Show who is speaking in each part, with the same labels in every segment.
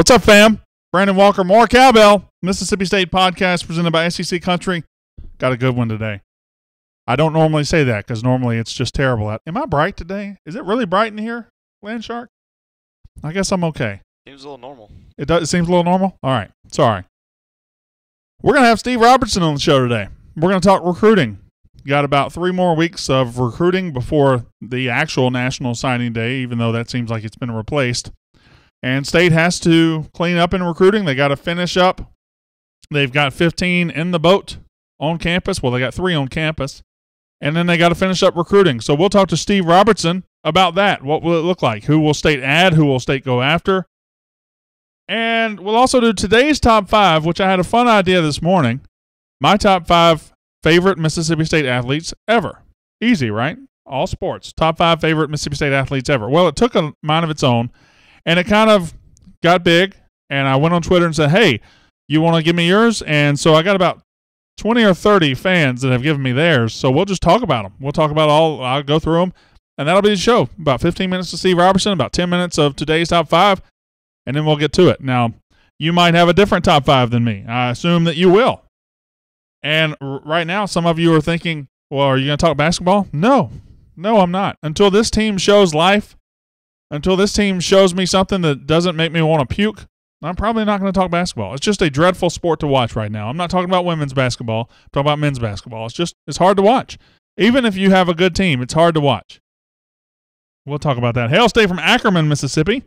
Speaker 1: What's up, fam? Brandon Walker, more Cowbell, Mississippi State podcast presented by SEC Country. Got a good one today. I don't normally say that because normally it's just terrible out. Am I bright today? Is it really bright in here, Landshark? I guess I'm okay.
Speaker 2: Seems a little normal.
Speaker 1: It seems a little normal? All right. Sorry. We're going to have Steve Robertson on the show today. We're going to talk recruiting. Got about 3 more weeks of recruiting before the actual National Signing Day, even though that seems like it's been replaced. And State has to clean up in recruiting. They got to finish up. They've got 15 in the boat on campus. Well, they got 3 on campus. And then they got to finish up recruiting. So we'll talk to Steve Robertson about that. What will it look like? Who will State add? Who will State go after? And we'll also do today's top 5, which I had a fun idea this morning. My top 5 favorite Mississippi State athletes ever. Easy, right? All sports. Top 5 favorite Mississippi State athletes ever. Well, it took a mind of its own. And it kind of got big, and I went on Twitter and said, hey, you want to give me yours? And so I got about 20 or 30 fans that have given me theirs, so we'll just talk about them. We'll talk about I'll go through them, and that'll be the show. About 15 minutes to Steve Robertson, about 10 minutes of today's top 5, and then we'll get to it. Now, you might have a different top 5 than me. I assume that you will. And right now, some of you are thinking, well, are you going to talk basketball? No, I'm not. Until this team shows life, until this team shows me something that doesn't make me want to puke, I'm probably not going to talk basketball. It's just a dreadful sport to watch right now. I'm not talking about women's basketball. I'm talking about men's basketball. It's hard to watch. Even if you have a good team, it's hard to watch. We'll talk about that. Hail State from Ackerman, Mississippi.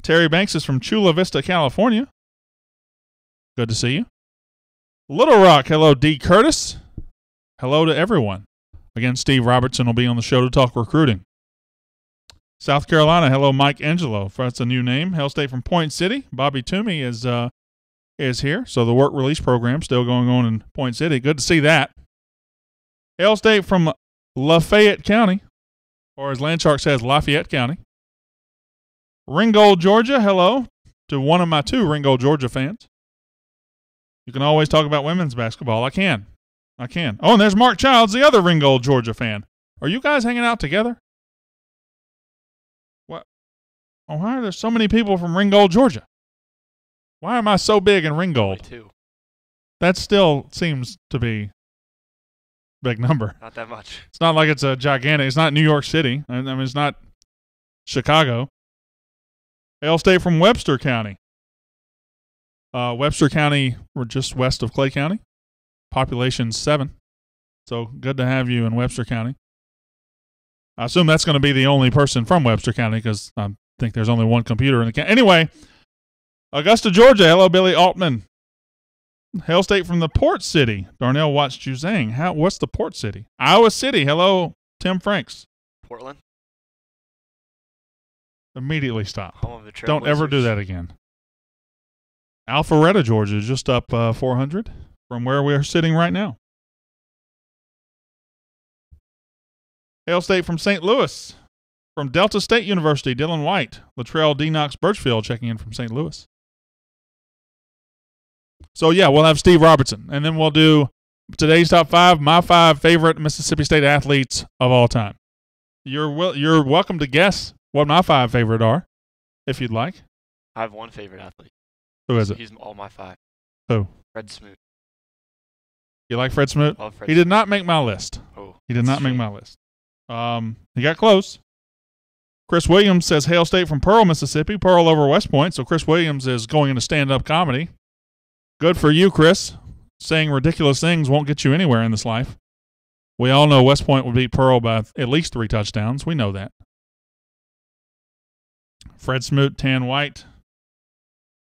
Speaker 1: Terry Banks is from Chula Vista, California. Good to see you. Little Rock, hello, D. Curtis. Hello to everyone. Again, Steve Robertson will be on the show to talk recruiting. South Carolina, hello, Mike Angelo. That's a new name. Hail State from Point City. Bobby Toomey is here. So the work release program still going on in Point City. Good to see that. Hail State from Lafayette County, or as Landshark says, Lafayette County. Ringgold, Georgia, hello to one of my 2 Ringgold, Georgia fans. You can always talk about women's basketball. I can. Oh, and there's Mark Childs, the other Ringgold, Georgia fan. Are you guys hanging out together? Oh, why are there so many people from Ringgold, Georgia? Why am I so big in Ringgold? That still seems to be a big number.
Speaker 2: Not that much.
Speaker 1: It's not like it's a gigantic. It's not New York City. I mean, it's not Chicago. Hail State from Webster County. Webster County, we're just west of Clay County. Population 7. So good to have you in Webster County. I assume that's going to be the only person from Webster County because I think there's only one computer in the county. Anyway, Augusta, Georgia. Hello, Billy Altman. Hail State from the Port City. Darnell Watts Juzang. What's the Port City? Iowa City. Hello, Tim Franks.
Speaker 2: Portland.
Speaker 1: Immediately stop.
Speaker 2: Home of the Trailblazers.
Speaker 1: Don't ever do that again. Alpharetta, Georgia, just up 400 from where we're sitting right now. Hail State from St. Louis. From Delta State University, Dylan White. Latrell D. Knox Birchfield checking in from St. Louis. So, yeah, we'll have Steve Robertson. And then we'll do today's top 5, my 5 favorite Mississippi State athletes of all time. You're welcome to guess what my 5 favorite are, if you'd like.
Speaker 2: I have one favorite athlete.
Speaker 1: Who is it?
Speaker 2: He's all my 5.
Speaker 1: Who?
Speaker 2: Fred Smoot.
Speaker 1: You like Fred Smoot?
Speaker 2: Love Fred
Speaker 1: He did not make my list.
Speaker 2: Oh,
Speaker 1: he did not make my list. He got close. Chris Williams says Hail State from Pearl, Mississippi. Pearl over West Point. So Chris Williams is going into stand-up comedy. Good for you, Chris. Saying ridiculous things won't get you anywhere in this life. We all know West Point will beat Pearl by at least 3 touchdowns. We know that. Fred Smoot, Tan White.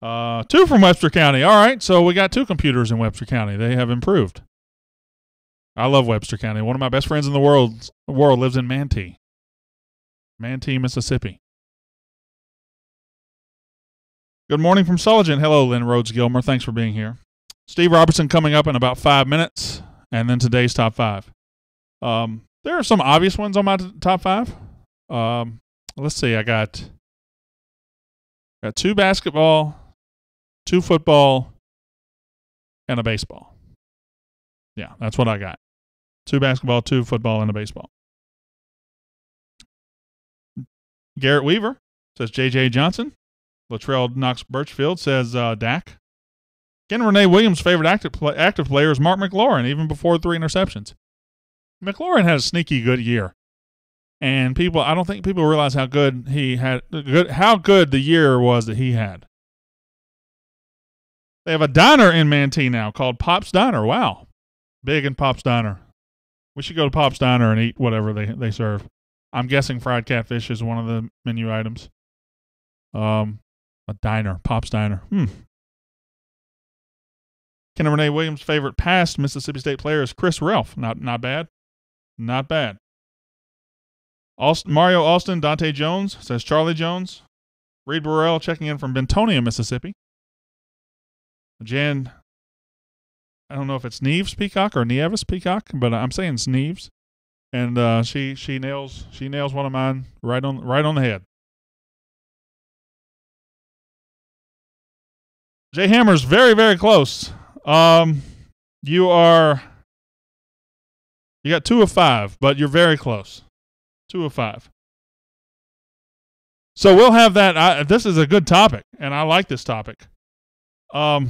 Speaker 1: 2 from Webster County. All right, so we got 2 computers in Webster County. They have improved. I love Webster County. One of my best friends in the world lives in Manatee, Mississippi. Good morning from Sulligent. Hello, Lynn Rhodes Gilmer. Thanks for being here. Steve Robertson coming up in about 5 minutes, and then today's top 5. There are some obvious ones on my top 5. Let's see. I got 2 basketball, 2 football, and a baseball. Yeah, that's what I got. 2 basketball, 2 football, and a baseball. Garrett Weaver says J.J. Johnson. Latrell Knox Birchfield says Dak. Ken Renee Williams' favorite active player is Mark McLaurin, even before 3 interceptions. McLaurin had a sneaky good year. And I don't think people realize how good the year was that he had. They have a diner in Mantee now called Pop's Diner. Wow. Big in Pop's Diner. We should go to Pop's Diner and eat whatever they serve. I'm guessing fried catfish is one of the menu items. A diner, Pop's Diner. Ken Renee Williams' favorite past Mississippi State player is Chris Relf. Not bad. Not bad. Mario Alston, Dante Jones says Charlie Jones. Reed Burrell checking in from Bentonia, Mississippi. Jan, I don't know if it's Neves Peacock or Nieves Peacock, but I'm saying Sneeves. And she nails one of mine right on the head. Jay Hammer's very, very close. You got 2 of 5, but you're very close. 2 of 5. So we'll have that. This is a good topic, and I like this topic. So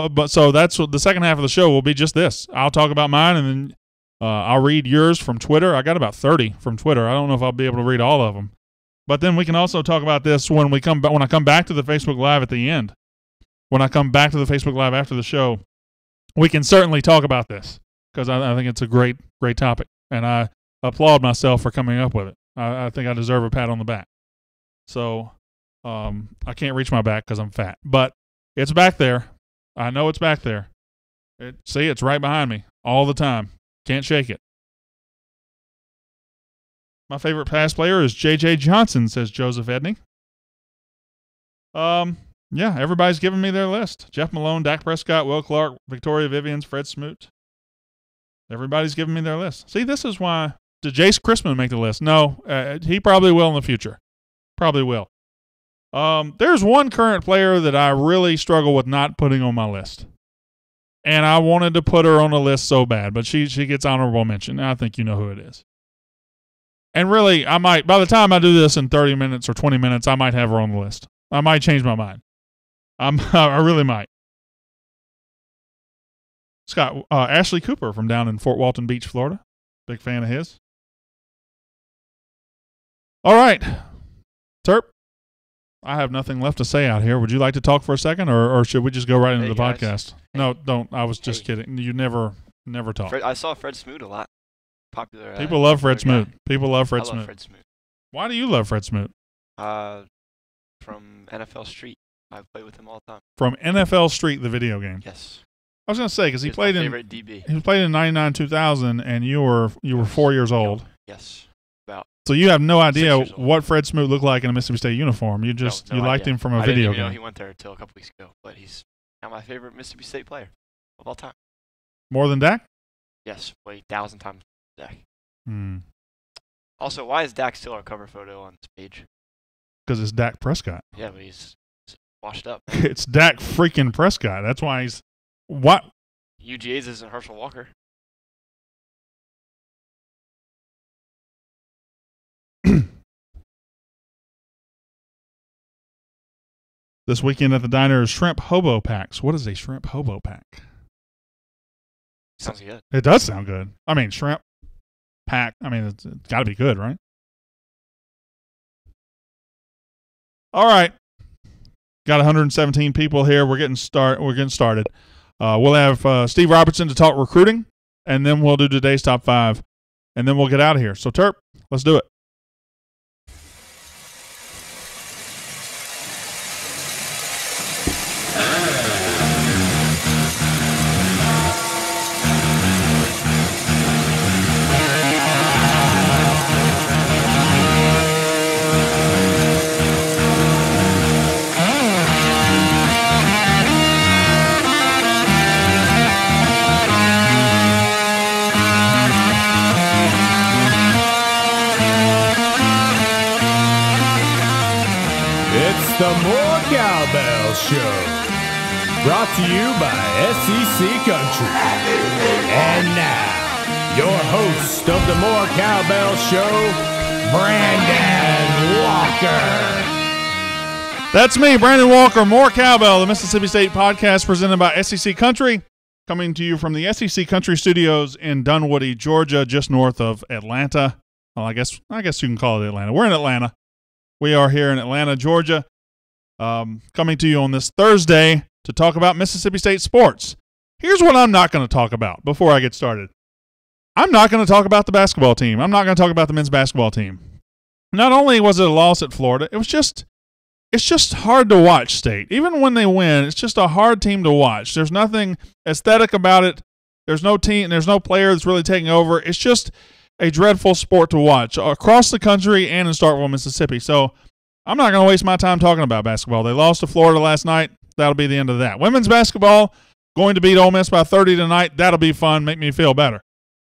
Speaker 1: that's what the second half of the show will be. Just this. I'll talk about mine, and then I'll read yours from Twitter. I got about 30 from Twitter. I don't know if I'll be able to read all of them, but then we can also talk about this when I come back to the Facebook Live at the end. When I come back to the Facebook Live after the show, we can certainly talk about this because I think it's a great topic, and I applaud myself for coming up with it. I think I deserve a pat on the back. So I can't reach my back because I'm fat, but it's back there. I know it's back there. See, it's right behind me all the time. Can't shake it. My favorite past player is J.J. Johnson, says Joseph Edney. Yeah, everybody's giving me their list. Jeff Malone, Dak Prescott, Will Clark, Victoria Vivians, Fred Smoot. Everybody's giving me their list. See, this is why. Did Jace Christman make the list? No, he probably will in the future. Probably will. There's one current player that I really struggle with not putting on my list. And I wanted to put her on the list so bad, but she gets honorable mention. I think you know who it is. And really, I might, by the time I do this in 30 minutes or 20 minutes, I might have her on the list. I might change my mind. I really might. Scott, Ashley Cooper from down in Fort Walton Beach, Florida. Big fan of his. All right. Terp, I have nothing left to say out here. Would you like to talk for a second, or should we just go right into the podcast? No, don't. I was just kidding. You never talk.
Speaker 2: I saw Fred Smoot a lot. Popular.
Speaker 1: People love Fred Smoot. People love Fred
Speaker 2: I
Speaker 1: Smoot.
Speaker 2: love Fred Smoot.
Speaker 1: Why do you love Fred Smoot?
Speaker 2: From NFL Street. I play with him all the time.
Speaker 1: From NFL Street, the video game.
Speaker 2: Yes.
Speaker 1: I was going to say because he played in
Speaker 2: favorite DB.
Speaker 1: He played in 99, 2000, and you were 4 years old.
Speaker 2: Yes. About.
Speaker 1: So you have no idea what Fred Smoot looked like in a Mississippi State uniform. You just you liked him from a video game.
Speaker 2: I didn't even know he went there until a couple weeks ago, but he's now my favorite Mississippi State player of all time.
Speaker 1: More than Dak?
Speaker 2: Yes, 1,000 times Dak.
Speaker 1: Hmm.
Speaker 2: Also, why is Dak still our cover photo on this page?
Speaker 1: Because it's Dak Prescott.
Speaker 2: Yeah, but he's washed up.
Speaker 1: It's Dak freaking Prescott. That's why he's what?
Speaker 2: UGA's isn't Herschel Walker.
Speaker 1: This weekend at the diner is shrimp hobo packs. What is a shrimp hobo pack?
Speaker 2: Sounds good.
Speaker 1: It does sound good. I mean, shrimp pack. I mean, it's got to be good, right? All right. Got 117 people here. We're getting started. We'll have Steve Robertson to talk recruiting, and then we'll do today's top 5, and then we'll get out of here. So, Terp, let's do it.
Speaker 3: The More Cowbell Show, brought to you by SEC Country. And now, your host of the More Cowbell Show, Brandon Walker.
Speaker 1: That's me, Brandon Walker, More Cowbell, the Mississippi State podcast presented by SEC Country, coming to you from the SEC Country Studios in Dunwoody, Georgia, just north of Atlanta. Well, I guess you can call it Atlanta. We're in Atlanta. We are here in Atlanta, Georgia, coming to you on this Thursday to talk about Mississippi State sports. Here's what I'm not going to talk about before I get started. I'm not going to talk about the basketball team. I'm not going to talk about the men's basketball team. Not only was it a loss at Florida, it's just hard to watch State. Even when they win, it's just a hard team to watch. There's nothing aesthetic about it. There's no team, there's no player that's really taking over. It's just a dreadful sport to watch across the country and in Starkville, Mississippi. So I'm not going to waste my time talking about basketball. They lost to Florida last night. That'll be the end of that. Women's basketball going to beat Ole Miss by 30 tonight. That'll be fun, make me feel better.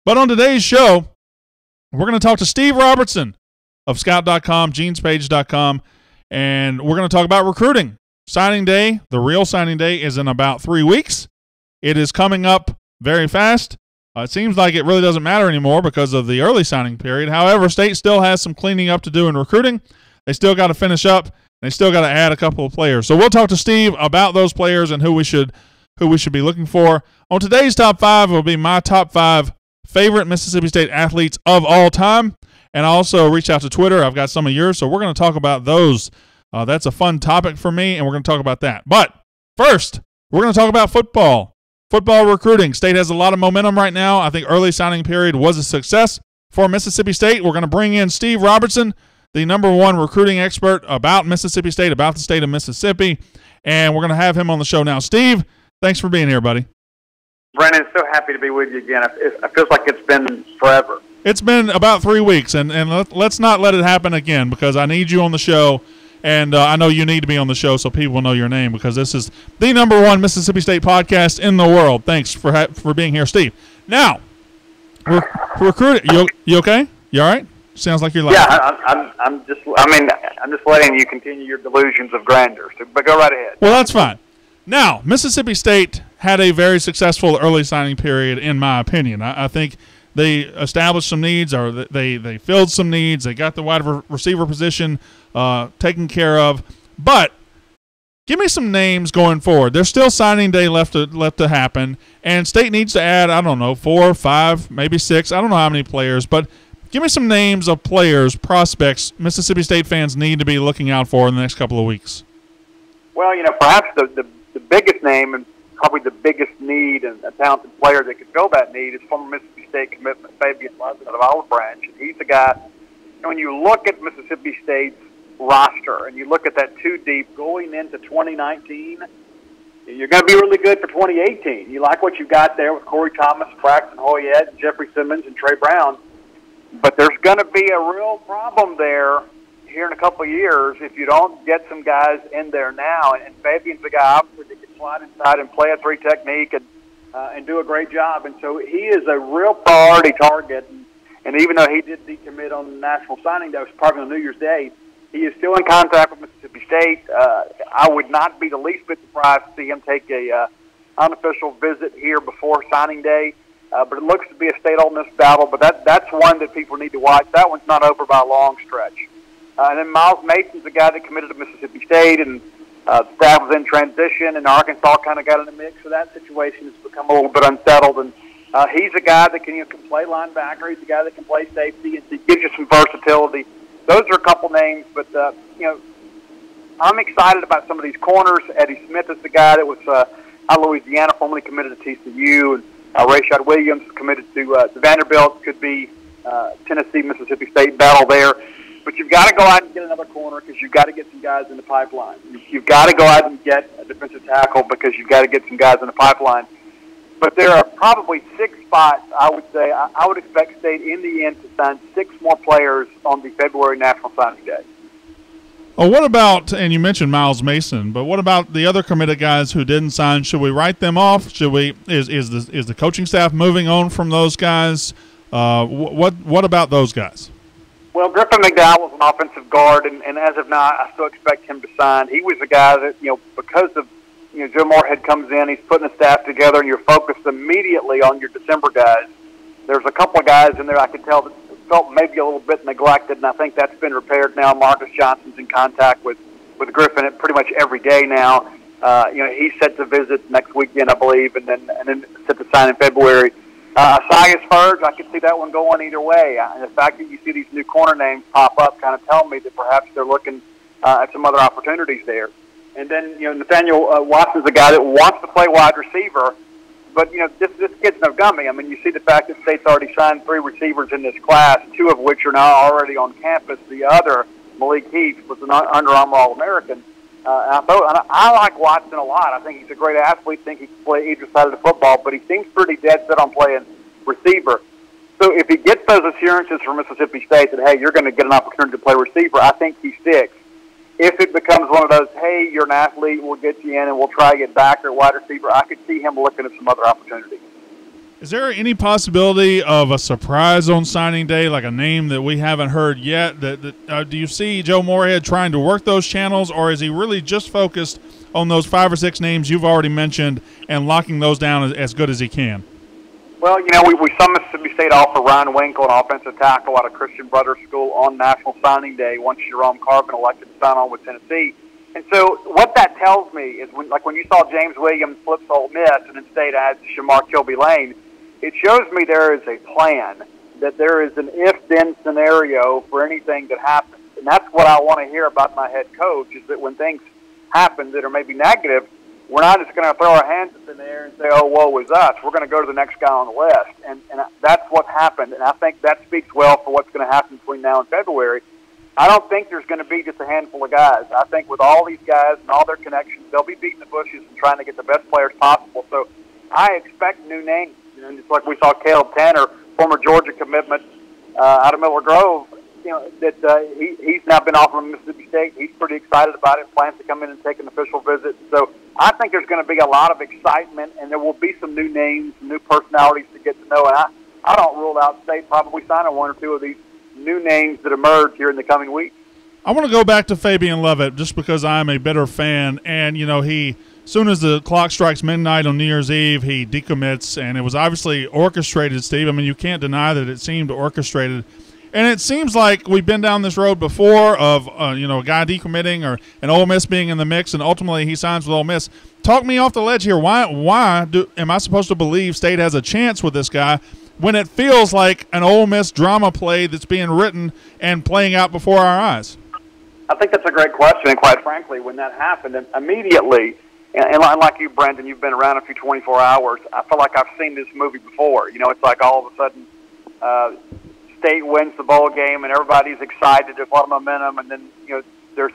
Speaker 1: But on today's show, we're going to talk to Steve Robertson of Scout.com, GenesPage.com, and we're going to talk about recruiting. Signing day, the real signing day, is in about 3 weeks. It is coming up very fast. It seems like it really doesn't matter anymore because of the early signing period. However, State still has some cleaning up to do in recruiting. They still got to finish up. They still got to add a couple of players. So we'll talk to Steve about those players and who we should be looking for. On today's top 5 will be my top 5 favorite Mississippi State athletes of all time. And I also reached out to Twitter. I've got some of yours, so we're going to talk about those. That's a fun topic for me, and we're going to talk about that. But first, we're going to talk about football. Football recruiting. State has a lot of momentum right now. I think early signing period was a success for Mississippi State. We're going to bring in Steve Robertson, the #1 recruiting expert about Mississippi State, about the state of Mississippi, and we're going to have him on the show now. Steve, thanks for being here, buddy.
Speaker 4: Brandon, so happy to be with you again. It feels like it's been forever.
Speaker 1: It's been about 3 weeks, and let's not let it happen again because I need you on the show, and I know you need to be on the show so people know your name because this is the #1 Mississippi State podcast in the world. Thanks for being here, Steve. Now, recruiting. You okay? You all right? Sounds like you're laughing.
Speaker 4: Yeah, I'm just letting you continue your delusions of grandeur. But go right ahead.
Speaker 1: Well, that's fine. Now, Mississippi State had a very successful early signing period, in my opinion. I think they established some needs, or they filled some needs. They got the wide receiver position taken care of. But give me some names going forward. There's still signing day left to happen, and State needs to add, 4 or 5, maybe 6. I don't know how many players, but give me some names of players, prospects Mississippi State fans need to be looking out for in the next couple of weeks. Well,
Speaker 4: perhaps the biggest name and probably the biggest need and a talented player that could fill that need is former Mississippi State commitment Fabian Levin out of Olive Branch. And he's the guy, when you look at Mississippi State's roster and you look at that 2 deep going into 2019, you're going to be really good for 2018. You like what you got there with Corey Thomas, Braxton Hoyette, Jeffrey Simmons, and Trey Brown. But there's going to be a real problem there here in a couple of years if you don't get some guys in there now. And Fabian's the guy obviously that can slide inside and play a 3 technique and do a great job. And so he is a real priority target. And even though he did decommit on the National Signing Day, it was probably on New Year's Day, he is still in contact with Mississippi State. I would not be the least bit surprised to see him take a unofficial visit here before signing day. But it looks to be a State-Ole Miss battle. But that's one that people need to watch. That one's not over by a long stretch. And then Miles Mason's the guy that committed to Mississippi State, and the staff was in transition, and Arkansas kind of got in the mix, so that situation has become a little bit unsettled. And he's a guy that can play linebacker. He's a guy that can play safety, and he gives you some versatility. Those are a couple names, but I'm excited about some of these corners. Eddie Smith is the guy that was out of Louisiana, formerly committed to TCU, and Rashad Williams committed to Vanderbilt. Could be Tennessee, Mississippi State battle there. But you've got to go out and get another corner because you've got to get some guys in the pipeline. You've got to go out and get a defensive tackle because you've got to get some guys in the pipeline. But there are probably 6 spots, I would say. I would expect State in the end to sign 6 more players on the February National Signing Day.
Speaker 1: Well, what about, and you mentioned Miles Mason, but what about the other committed guys who didn't sign? Should we write them off? Should we? Is the coaching staff moving on from those guys? What about those guys?
Speaker 4: Well, Griffin McDowell was an offensive guard, and as of now, I still expect him to sign. He was a guy that, because of, Joe Moorhead comes in, he's putting the staff together, and you're focused immediately on your December guys. There's a couple of guys in there I could tell that felt maybe a little bit neglected, and I think that's been repaired now. Marcus Johnson's in contact with with Griffin pretty much every day now. He's set to visit next weekend, I believe, and then set to sign in February. Asias Ferg, I could see that one going either way. And the fact that you see these new corner names pop up kind of tell me that perhaps they're looking at some other opportunities there. And then, Nathaniel Watson's a guy that wants to play wide receiver, but, this kid's no dummy. I mean, you see the fact that State's already signed 3 receivers in this class, 2 of which are now already on campus. The other, Malik Heath, was an Under Armour All-American. I like Watson a lot. I think he's a great athlete. I think he can play either side of the football, but he seems pretty dead set on playing receiver. So if he gets those assurances from Mississippi State that, hey, you're going to get an opportunity to play receiver, I think he sticks. If it becomes one of those, hey, you're an athlete, we'll get you in and we'll try to get back or wide receiver, I could see him looking at some other opportunities.
Speaker 1: Is there any possibility of a surprise on signing day, like a name that we haven't heard yet? Do you see Joe Moorhead trying to work those channels, or is he really just focused on those 5 or 6 names you've already mentioned and locking those down as good as he can?
Speaker 4: Well, we saw Mississippi State offer Ryan Winkle, an offensive tackle out of Christian Brothers School, on National Signing Day once Jerome Carvin elected to sign on with Tennessee. And so what that tells me is when you saw James Williams flip to Ole Miss and then State adds Shamar Kilby-Lane, it shows me there is a plan, that there is an if-then scenario for anything that happens. And that's what I want to hear about my head coach, is that when things happen that are maybe negative, we're not just going to throw our hands up in there and say, oh, woe is us. We're going to go to the next guy on the list. And that's what happened. And I think that speaks well for what's going to happen between now and February. I don't think there's going to be just a handful of guys. I think with all these guys and all their connections, they'll be beating the bushes and trying to get the best players possible. So I expect new names. Just like we saw Caleb Tanner, former Georgia commitment out of Miller Grove, he's now been offered Mississippi State. He's pretty excited about it, plans to come in and take an official visit. So I think there's going to be a lot of excitement, and there will be some new names, new personalities to get to know. And I don't rule out State probably signing 1 or 2 of these new names that emerge here in the coming weeks.
Speaker 1: I want to go back to Fabian Lovett just because I'm a bitter fan, and, he – as soon as the clock strikes midnight on New Year's Eve, he decommits, and it was obviously orchestrated, Steve. I mean, you can't deny that it seemed orchestrated. And it seems like we've been down this road before of, a guy decommitting or an Ole Miss being in the mix, and ultimately he signs with Ole Miss. Talk me off the ledge here. Why am I supposed to believe State has a chance with this guy when it feels like an Ole Miss drama play that's being written and playing out before our eyes?
Speaker 4: I think that's a great question, and quite frankly, when that happened, and immediately – and like you, Brendan, you've been around a few 24 hours. I feel like I've seen this movie before. It's like all of a sudden State wins the bowl game and everybody's excited. There's a lot of momentum, and then there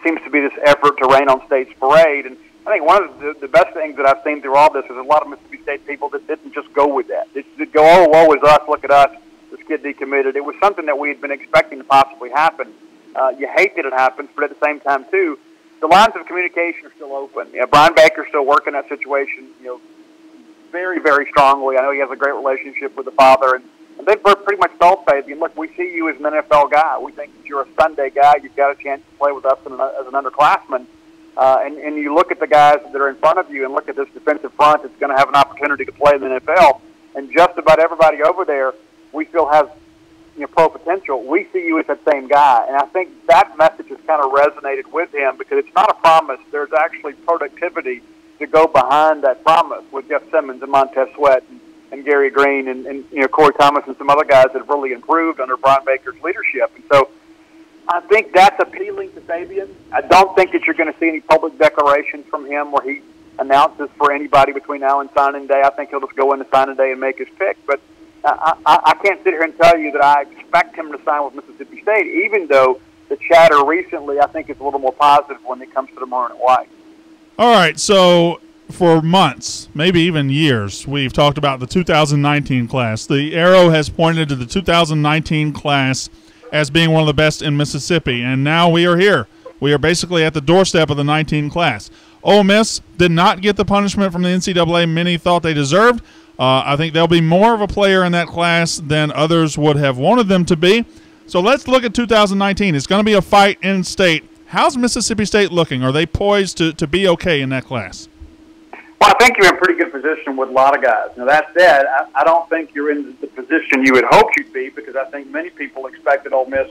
Speaker 4: seems to be this effort to rain on State's parade. And I think one of the best things that I've seen through all this is a lot of Mississippi State people that didn't just go with that. They didn't go, oh, woe is us, look at us, this kid decommitted. It was something that we had been expecting to possibly happen. You hate that it happens, but at the same time, too, the lines of communication are still open. Brian Baker's still working that situation, very, very strongly. I know he has a great relationship with the father, and they've pretty much told Fabian, look, we see you as an NFL guy. We think that you're a Sunday guy. You've got a chance to play with us as an underclassman. And you look at the guys that are in front of you and look at this defensive front that's going to have an opportunity to play in the NFL, and just about everybody over there we feel has pro potential. We see you as that same guy. And I think that message has kind of resonated with him because it's not a promise. There's actually productivity to go behind that promise with Jeff Simmons and Montez Sweat and Gary Green and Corey Thomas and some other guys that have really improved under Brian Baker's leadership. And so I think that's appealing to Fabian. I don't think that you're going to see any public declarations from him where he announces for anybody between now and signing day. I think he'll just go into signing day and make his pick. But I can't sit here and tell you that I expect him to sign with Mississippi State, even though the chatter recently I think is a little more positive when it comes to the maroon and white.
Speaker 1: All right, so for months, maybe even years, we've talked about the 2019 class. The arrow has pointed to the 2019 class as being one of the best in Mississippi, and now we are here. We are basically at the doorstep of the 19 class. Ole Miss did not get the punishment from the NCAA many thought they deserved. I think they'll be more of a player in that class than others would have wanted them to be. So let's look at 2019. It's going to be a fight in state. How's Mississippi State looking? Are they poised to be okay in that class?
Speaker 4: Well, I think you're in pretty good position with a lot of guys. Now, that said, I don't think you're in the position you would hope you'd be because I think many people expected Ole Miss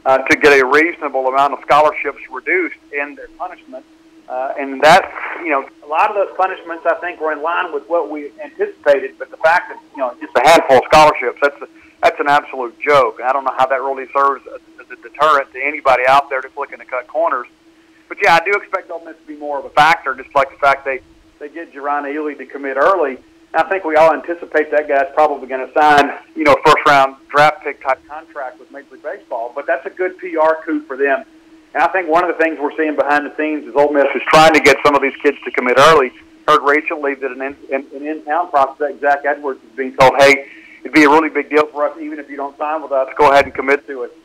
Speaker 4: to get a reasonable amount of scholarships reduced in their punishment. And that, a lot of those punishments, I think, were in line with what we anticipated. But the fact that, just a handful of scholarships, that's an absolute joke. And I don't know how that really serves as a deterrent to anybody out there that's looking to cut corners. But, yeah, I do expect Ole Miss to be more of a factor, just like the fact they get Jerron Ely to commit early. And I think we all anticipate that guy's probably going to sign, a first-round draft pick type contract with Major League Baseball. But that's a good PR coup for them. And I think one of the things we're seeing behind the scenes is Ole Miss is trying to get some of these kids to commit early. Heard recently that an in-town prospect, Zach Edwards, is being told, hey, it'd be a really big deal for us, even if you don't sign with us, go ahead and commit to it.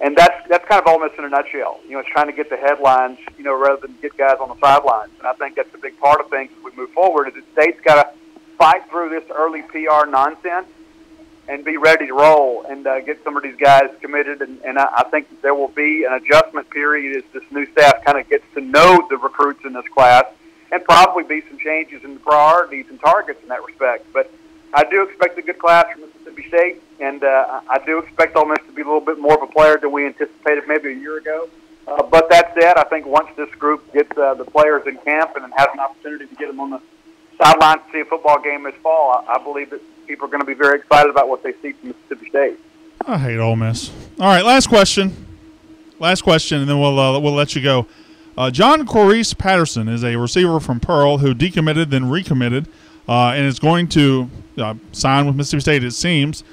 Speaker 4: And that's kind of Ole Miss in a nutshell. It's trying to get the headlines, rather than get guys on the sidelines. And I think that's a big part of things as we move forward, is that State's got to fight through this early PR nonsense and be ready to roll and get some of these guys committed. And I think that there will be an adjustment period as this new staff kind of gets to know the recruits in this class, and probably be some changes in the priorities and targets in that respect. But I do expect a good class from Mississippi State, and I do expect Ole Miss to be a little bit more of a player than we anticipated maybe a year ago. But that said, I think once this group gets the players in camp and has an opportunity to get them on the sidelines to see a football game this fall, I believe that people are going to be very excited about what they see from Mississippi State.
Speaker 1: I hate Ole Miss. All right, last question, and then we'll let you go. John Corrice Patterson is a receiver from Pearl who decommitted, then recommitted, and is going to sign with Mississippi State, it seems.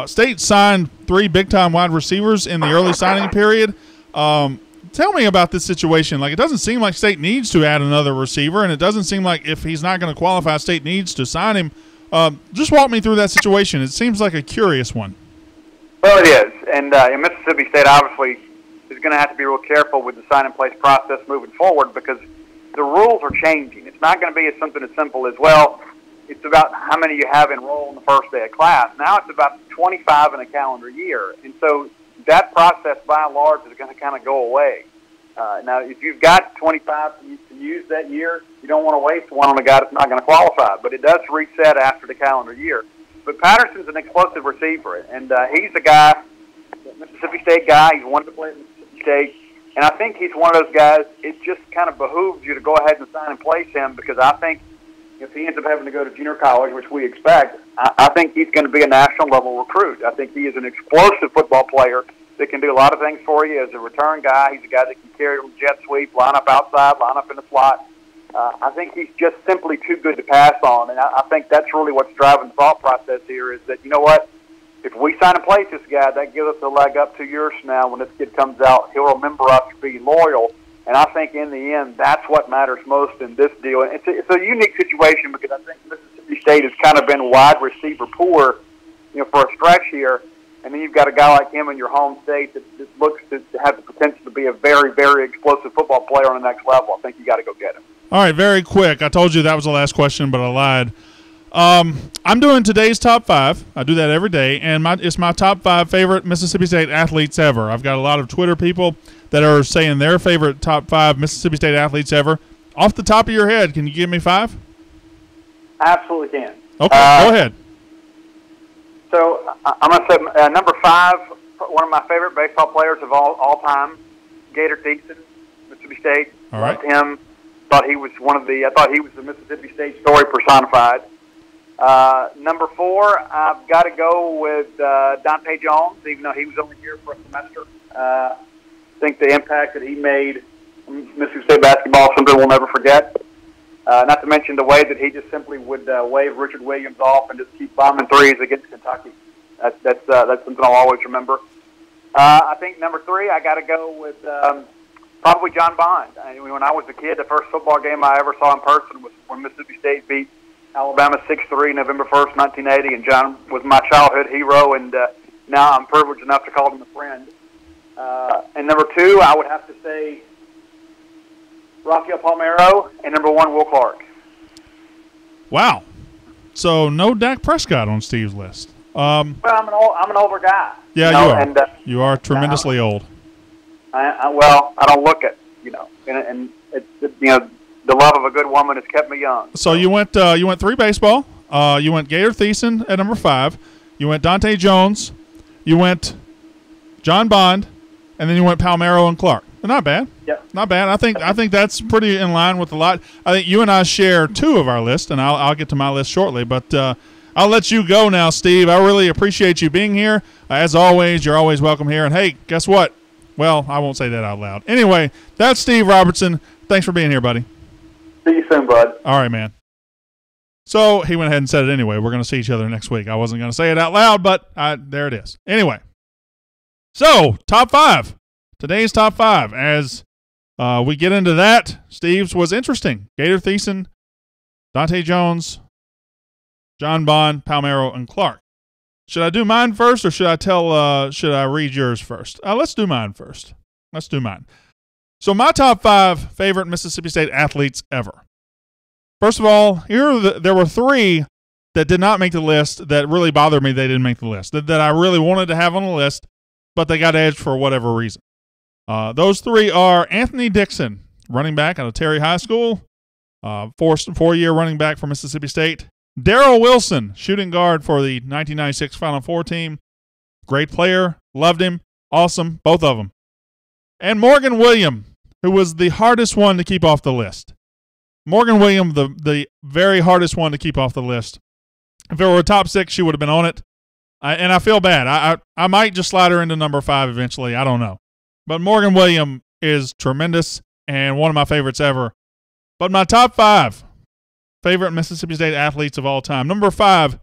Speaker 1: State signed 3 big-time wide receivers in the early signing period. Tell me about this situation. Like, it doesn't seem like State needs to add another receiver, and it doesn't seem like if he's not going to qualify, State needs to sign him. Just walk me through that situation. It seems like a curious one.
Speaker 4: Well, it is. And Mississippi State obviously is going to have to be real careful with the sign-in-place process moving forward, because the rules are changing. It's not going to be something as simple as, well, it's about how many you have enrolled in the first day of class. Now it's about 25 in a calendar year. And so that process, by and large, is going to kind of go away. Now, if you've got 25 to use that year, you don't want to waste one on a guy that's not going to qualify. But it does reset after the calendar year. But Patterson's an explosive receiver, and he's a guy, Mississippi State guy. He's wanted to play at Mississippi State. And I think he's one of those guys, it just kind of behooves you to go ahead and sign and place him, because I think if he ends up having to go to junior college, which we expect, I think he's going to be a national-level recruit. I think he is an explosive football player that can do a lot of things for you as a return guy. He's a guy that can carry it with jet sweep, line up outside, line up in the slot. I think he's just simply too good to pass on, and I think that's really what's driving the thought process here, is that, you know what, if we sign and place this guy, that gives us a leg up 2 years from now when this kid comes out. He'll remember us for being loyal. And I think in the end, that's what matters most in this deal. And it's a unique situation, because I think Mississippi State has kind of been wide receiver poor, for a stretch here. And then you've got a guy like him in your home state that looks to have the potential to be a very, very explosive football player on the next level. I think you got to go get him.
Speaker 1: All right, very quick. I told you that was the last question, but I lied. I'm doing today's top 5. I do that every day, and it's my top 5 favorite Mississippi State athletes ever. I've got a lot of Twitter people that are saying their favorite top 5 Mississippi State athletes ever. Off the top of your head, can you give me 5?
Speaker 4: Absolutely can.
Speaker 1: Okay, go ahead.
Speaker 4: So I'm going to say number 5, one of my favorite baseball players of all time, Gator Thiessen, Mississippi State.
Speaker 1: All right.
Speaker 4: Loved him. I thought he was the Mississippi State story personified. Number 4, I've got to go with Dante Jones, even though he was only here for a semester. I think the impact that he made on Mississippi State basketball is something we'll never forget. Not to mention the way that he just simply would wave Richard Williams off and just keep bombing threes against Kentucky. That's something I'll always remember. I think number 3, I got to go with probably John Bond. When I was a kid, the first football game I ever saw in person was when Mississippi State beat Alabama 6-3 November 1st, 1980, and John was my childhood hero, and now I'm privileged enough to call him a friend. And number 2, I would have to say Rafael Palmeiro, and number 1, Will Clark.
Speaker 1: Wow. So no Dak Prescott on Steve's list.
Speaker 4: Well, I'm an older guy.
Speaker 1: Yeah, you are. And, you are tremendously old.
Speaker 4: I don't look it, and it's the love of a good woman has kept me young.
Speaker 1: So you went 3 baseball. You went Gator Thiessen at number 5. You went Dante Jones. You went John Bond, and then you went Palmeiro and Clark. Not bad.
Speaker 4: Yeah.
Speaker 1: Not bad. I think that's pretty in line with a lot. I think you and I share two of our lists, and I'll get to my list shortly. But I'll let you go now, Steve. I really appreciate you being here. As always, you're always welcome here. And, hey, guess what? Well, I won't say that out loud. Anyway, that's Steve Robertson. Thanks for being here, buddy.
Speaker 4: See you soon, bud.
Speaker 1: All right, man. So he went ahead and said it anyway. We're going to see each other next week. I wasn't going to say it out loud, but there it is. Anyway, so top 5. Today's top 5. As we get into that, Steve's was interesting. Gator Thiessen, Dante Jones, John Bond, Palmeiro, and Clark. Should I do mine first, or should I read yours first? Let's do mine first. Let's do mine. So my top 5 favorite Mississippi State athletes ever. First of all, there were 3 that did not make the list that really bothered me they didn't make the list, that I really wanted to have on the list, but they got edged for whatever reason. Those 3 are Anthony Dixon, running back out of Terry High School, 4-year running back for Mississippi State. Darrell Wilson, shooting guard for the 1996 Final Four team. Great player, loved him, awesome, both of them. And Morgan William, who was the hardest one to keep off the list. Morgan Williams, the very hardest one to keep off the list. If it were a top 6, she would have been on it. And I feel bad. I might just slide her into number 5 eventually. I don't know. But Morgan Williams is tremendous and one of my favorites ever. But my top 5 favorite Mississippi State athletes of all time. Number 5,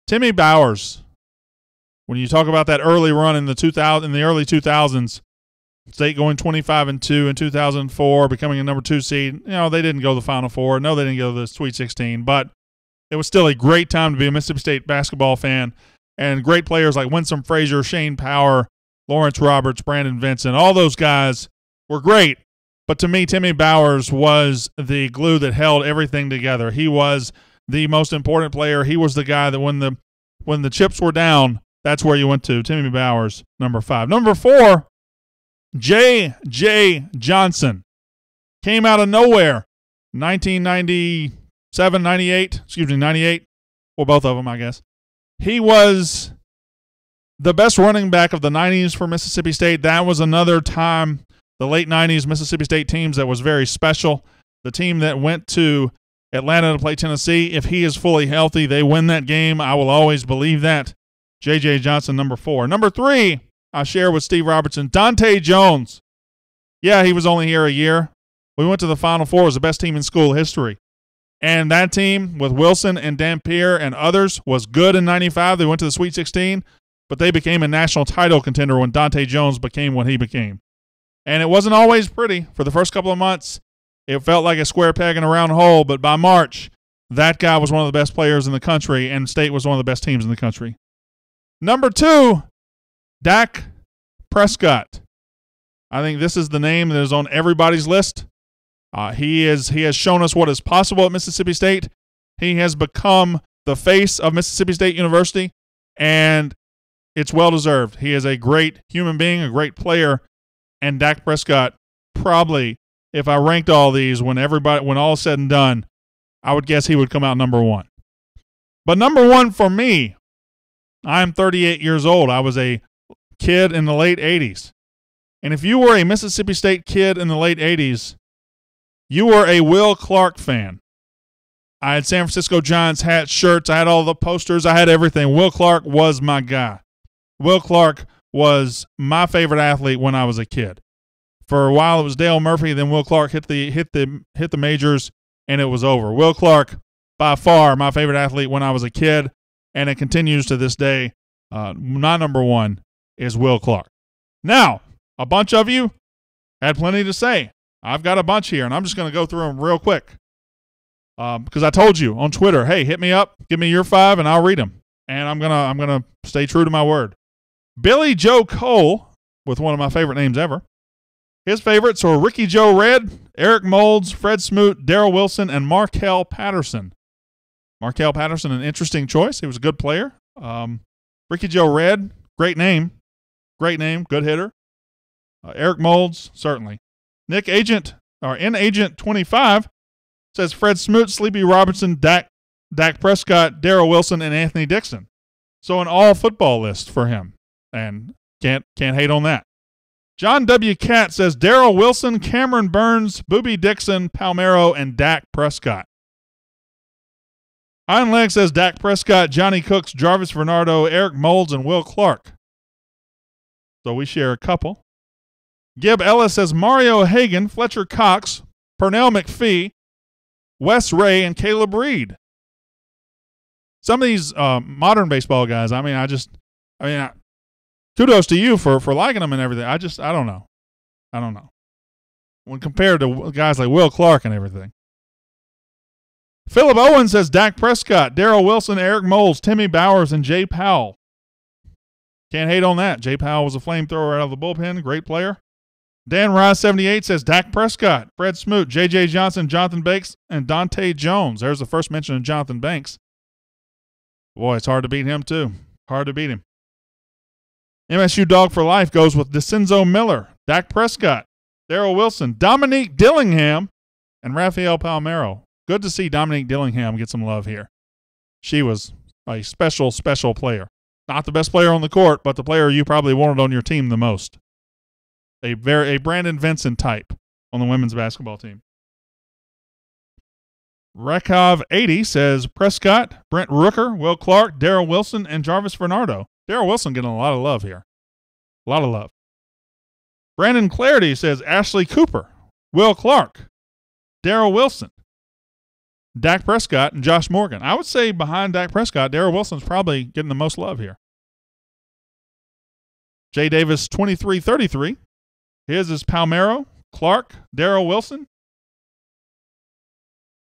Speaker 1: Timmy Bowers. When you talk about that early run in the early 2000s, State going 25-2 in 2004, becoming a number 2 seed. They didn't go to the Final Four. No, they didn't go to the Sweet 16. But it was still a great time to be a Mississippi State basketball fan. And great players like Winsome Frazier, Shane Power, Lawrence Roberts, Brandon Vincent, all those guys were great. But to me, Timmy Bowers was the glue that held everything together. He was the most important player. He was the guy that when the chips were down, that's where you went to. Timmy Bowers, number 5. Number 4, J.J. Johnson. Came out of nowhere. 1997, 98. Well, both of them, I guess. He was the best running back of the 90s for Mississippi State. That was another time, the late 90s Mississippi State teams, that was very special. The team that went to Atlanta to play Tennessee, if he is fully healthy, they win that game. I will always believe that. J.J. Johnson, number 4. Number 3, I share with Steve Robertson, Dante Jones. Yeah, he was only here a year. We went to the Final Four. It was the best team in school history. And that team with Wilson and Dampier and others was good in 95. They went to the Sweet 16, but they became a national title contender when Dante Jones became what he became. And it wasn't always pretty. For the first couple of months, it felt like a square peg in a round hole, but by March, that guy was one of the best players in the country, and State was one of the best teams in the country. Number 2, Dak Prescott. I think this is the name that is on everybody's list. He has shown us what is possible at Mississippi State. He has become the face of Mississippi State University, and it's well-deserved. He is a great human being, a great player, and Dak Prescott probably, if I ranked all these, when all is said and done, I would guess he would come out number 1. But number 1 for me, I'm 38 years old. I was a kid in the late 80s. And if you were a Mississippi State kid in the late 80s, you were a Will Clark fan. I had San Francisco Giants hats, shirts. I had all the posters. I had everything. Will Clark was my guy. Will Clark was my favorite athlete when I was a kid. For a while, it was Dale Murphy. Then Will Clark hit the majors, and it was over. Will Clark, by far, my favorite athlete when I was a kid, and it continues to this day. My number 1 is Will Clark. Now, a bunch of you had plenty to say. I've got a bunch here, and I'm just going to go through them real quick. Because I told you on Twitter, hey, hit me up, give me your 5, and I'll read them. And I'm gonna stay true to my word. Billy Joe Cole, with one of my favorite names ever. His favorites are Ricky Joe Red, Eric Moulds, Fred Smoot, Darrell Wilson, and Markel Patterson. Markel Patterson, an interesting choice. He was a good player. Ricky Joe Red, great name, good hitter. Eric Moulds, certainly. Agent 25 says Fred Smoot, Sleepy Robinson, Dak Prescott, Darrell Wilson, and Anthony Dixon. So an all football list for him, and can't hate on that. John W. Catt says Darrell Wilson, Cameron Burns, Boobie Dixon, Palmeiro, and Dak Prescott. Iron Leg says Dak Prescott, Johnny Cooks, Jarvis Bernardo, Eric Moulds, and Will Clark. So we share a couple. Gib Ellis says Mario Hagan, Fletcher Cox, Pernell McPhee, Wes Ray, and Caleb Reed. Some of these modern baseball guys, kudos to you for liking them and everything. I don't know. When compared to guys like Will Clark and everything. Philip Owen says Dak Prescott, Darrell Wilson, Eric Moulds, Timmy Bowers, and Jay Powell. Can't hate on that. Jay Powell was a flamethrower out of the bullpen. Great player. Dan Rice 78 says Dak Prescott, Fred Smoot, J.J. Johnson, Jonathan Banks, and Dante Jones. There's the first mention of Jonathan Banks. Boy, it's hard to beat him, too. Hard to beat him. MSU Dog for Life goes with DeCenzo Miller, Dak Prescott, Darrell Wilson, Dominique Dillingham, and Rafael Palmeiro. Good to see Dominique Dillingham get some love here. She was a special, special player. Not the best player on the court, but the player you probably wanted on your team the most. A Brandon Vincent type on the women's basketball team. Rekov 80 says Prescott, Brent Rooker, Will Clark, Darrell Wilson, and Jarvis Bernardo. Darrell Wilson getting a lot of love here. A lot of love. Brandon Clarity says Ashley Cooper, Will Clark, Darrell Wilson, Dak Prescott, and Josh Morgan. I would say behind Dak Prescott, Darrell Wilson's probably getting the most love here. Jay Davis 2333. His is Palmeiro, Clark, Darrell Wilson,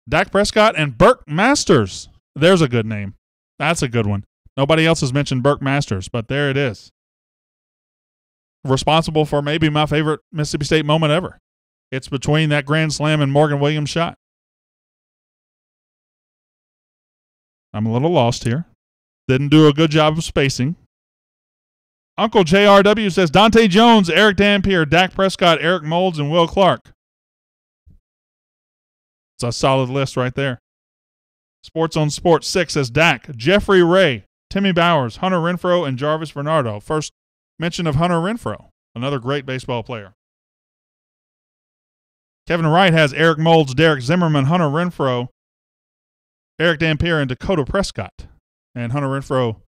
Speaker 1: Dak Prescott, and Burke Masters. There's a good name. That's a good one. Nobody else has mentioned Burke Masters, but there it is. Responsible for maybe my favorite Mississippi State moment ever. It's between that grand slam and Morgan Williams' shot. I'm a little lost here. Didn't do a good job of spacing. Uncle JRW says Dante Jones, Eric Dampier, Dak Prescott, Eric Moulds, and Will Clark. It's a solid list right there. Sports on Sports 6 says Dak, Jeffrey Ray, Timmy Bowers, Hunter Renfroe, and Jarvis Bernardo. First mention of Hunter Renfroe, another great baseball player. Kevin Wright has Eric Moulds, Derek Zimmerman, Hunter Renfroe, Eric Dampier, and Dakota Prescott. And Hunter Renfroe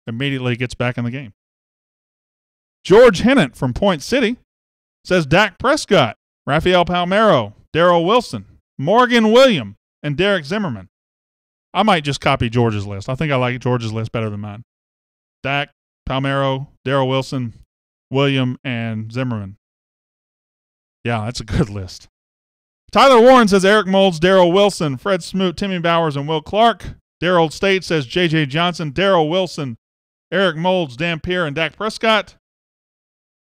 Speaker 1: immediately gets back in the game. George Hennett from Point City says Dak Prescott, Rafael Palmeiro, Darrell Wilson, Morgan William, and Derek Zimmerman. I might just copy George's list. I think I like George's list better than mine. Dak, Palmeiro, Darrell Wilson, William, and Zimmerman. Yeah, that's a good list. Tyler Warren says Eric Moulds, Darrell Wilson, Fred Smoot, Timmy Bowers, and Will Clark. Darrell State says J.J. Johnson, Darrell Wilson, Eric Moulds, Dampier, and Dak Prescott.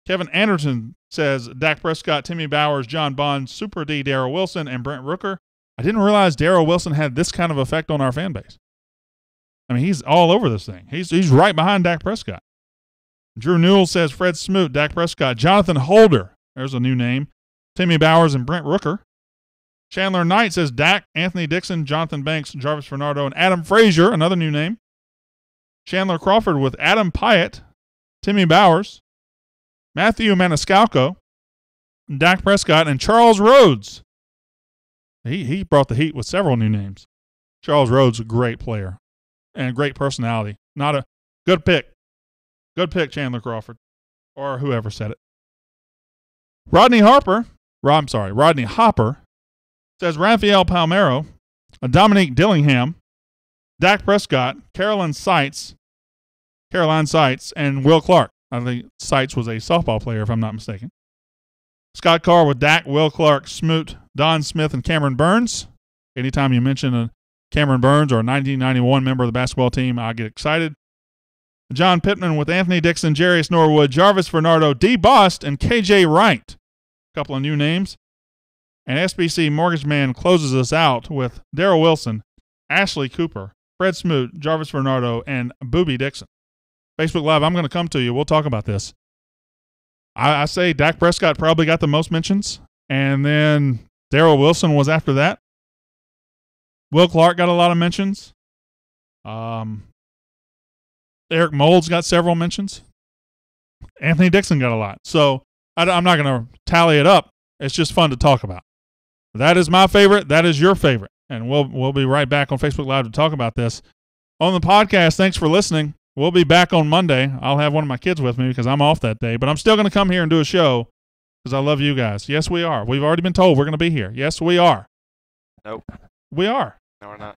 Speaker 1: Kevin Anderson says Dak Prescott, Timmy Bowers, John Bond, Super D, Darrell Wilson, and Brent Rooker. I didn't realize Darrell Wilson had this kind of effect on our fan base. I mean, he's all over this thing. He's right behind Dak Prescott. Drew Newell says Fred Smoot, Dak Prescott, Jonathan Holder. There's a new name. Timmy Bowers and Brent Rooker. Chandler Knight says Dak, Anthony Dixon, Jonathan Banks, Jarvis Bernardo, and Adam Frazier, another new name. Chandler Crawford with Adam Pyatt, Timmy Bowers, Matthew Maniscalco, Dak Prescott, and Charles Rhodes. He brought the heat with several new names. Charles Rhodes, a great player and great personality. Not a good pick. Good pick, Chandler Crawford, or whoever said it. Rodney Hopper says Rafael Palmeiro, Dominique Dillingham, Dak Prescott, Caroline Seitz, and Will Clark. I think Seitz was a softball player, if I'm not mistaken. Scott Carr with Dak, Will Clark, Smoot, Don Smith, and Cameron Burns. Anytime you mention a Cameron Burns or a 1991 member of the basketball team, I get excited. John Pittman with Anthony Dixon, Jarius Norwood, Jarvis Bernardo, D. Bost, and KJ Wright. A couple of new names. And SBC Mortgage Man closes us out with Darrell Wilson, Ashley Cooper, Fred Smoot, Jarvis Bernardo, and Boobie Dixon. Facebook Live, I'm going to come to you. We'll talk about this. I say Dak Prescott probably got the most mentions, and then Darrell Wilson was after that. Will Clark got a lot of mentions. Eric Moulds got several mentions. Anthony Dixon got a lot. So I'm not going to tally it up. It's just fun to talk about. That is my favorite. That is your favorite. And we'll be right back on Facebook Live to talk about this. On the podcast, thanks for listening. We'll be back on Monday. I'll have one of my kids with me because I'm off that day. But I'm still going to come here and do a show because I love you guys. Yes, we are. We've already been told we're going to be here. Yes, we are.
Speaker 2: Nope.
Speaker 1: We are.
Speaker 2: No, we're not.